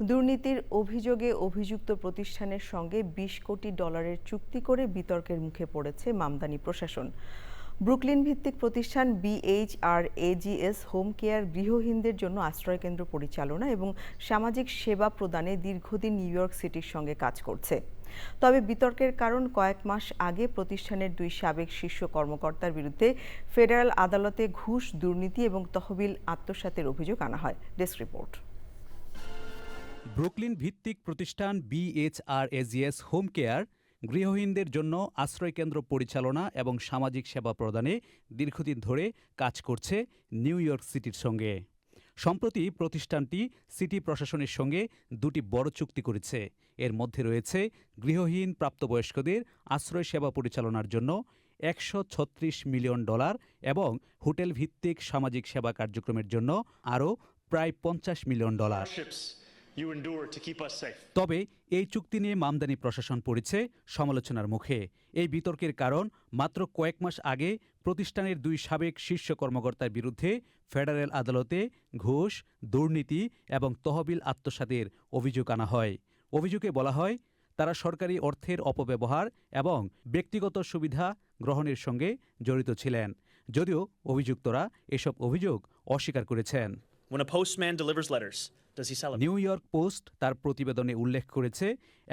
দুর্নীতির অভিযোগে অভিযুক্ত প্রতিষ্ঠানের সঙ্গে ২০ কোটি ডলারের চুক্তি করে বিতর্কের মুখে পড়েছে মামদানি প্রশাসন। ব্রুকলিন ভিত্তিক প্রতিষ্ঠান BHRAGS হোম কেয়ার গৃহহীনদের জন্য আশ্রয়কেন্দ্র পরিচালনা এবং সামাজিক সেবা প্রদানে দীর্ঘদিন নিউ ইয়র্ক সিটির সঙ্গে কাজ করছে। তবে বিতর্কের কারণ কয়েক মাস আগে প্রতিষ্ঠানের ২ সাবেক শীর্ষ কর্মকর্তার বিরুদ্ধে ফেডারেল আদালতে ঘুষ, দুর্নীতি এবং তহবিল আত্মসাতের অভিযোগ আনা হয়। Desk report. ব্রুকলিন ভিত্তিক প্রতিষ্ঠান BHRAGS হোম কেয়ার গৃহহীনদের জন্য আশ্রয়কেন্দ্র পরিচালনা এবং সামাজিক সেবা প্রদানে দীর্ঘদিন ধরে কাজ করছে নিউ ইয়র্ক সিটির সঙ্গে। সম্প্রতি প্রতিষ্ঠানটি সিটি প্রশাসনের সঙ্গে 2টি বড় চুক্তি করেছে। এর মধ্যে রয়েছে গৃহহীন প্রাপ্তবয়স্কদের আশ্রয় সেবা পরিচালনার জন্য $136 মিলিয়ন এবং হোটেল ভিত্তিক সামাজিক সেবা কার্যক্রমের জন্য আরও প্রায় $50 মিলিয়ন। তবে এই চুক্তি নিয়ে মামদানি প্রশাসন পড়েছে সমালোচনার মুখে। এই বিতর্কের কারণ মাত্র কয়েক মাস আগে প্রতিষ্ঠানের 2 সাবেক শীর্ষ কর্মকর্তার বিরুদ্ধে ফেডারেল আদালতে ঘুষ, দুর্নীতি এবং তহবিল আত্মসাতের অভিযোগ আনা হয়। অভিযোগে বলা হয়, তারা সরকারি অর্থের অপব্যবহার এবং ব্যক্তিগত সুবিধা গ্রহণের সঙ্গে জড়িত ছিলেন। যদিও অভিযুক্তরা এসব অভিযোগ অস্বীকার করেছেন। নিউ ইয়র্ক পোস্ট তার প্রতিবেদনে উল্লেখ করেছে,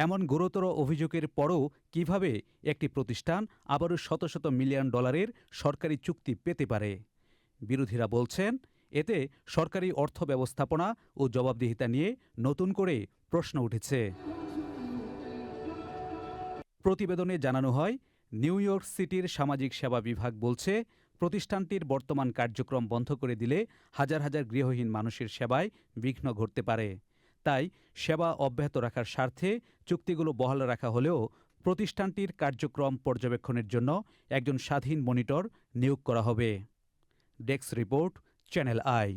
এমন গুরুতর অভিযোগের পরও কিভাবে একটি প্রতিষ্ঠান আবারও শত শত মিলিয়ন ডলারের সরকারি চুক্তি পেতে পারে। বিরোধীরা বলছেন, এতে সরকারি অর্থ ব্যবস্থাপনা ও জবাবদিহিতা নিয়ে নতুন করে প্রশ্ন উঠেছে। প্রতিবেদনে জানানো হয়, নিউ ইয়র্ক সিটির সামাজিক সেবা বিভাগ বলছে, প্রতিষ্ঠানটির বর্তমান কার্যক্রম বন্ধ করে দিলে হাজার হাজার গৃহহীন মানুষের সেবায় বিঘ্ন ঘটতে পারে। তাই সেবা অব্যাহত রাখার স্বার্থে চুক্তিগুলো বহাল রাখা হলেও প্রতিষ্ঠানটির কার্যক্রম পর্যবেক্ষণের জন্য একজন স্বাধীন মনিটর নিয়োগ করা হবে। Desk report, channel I.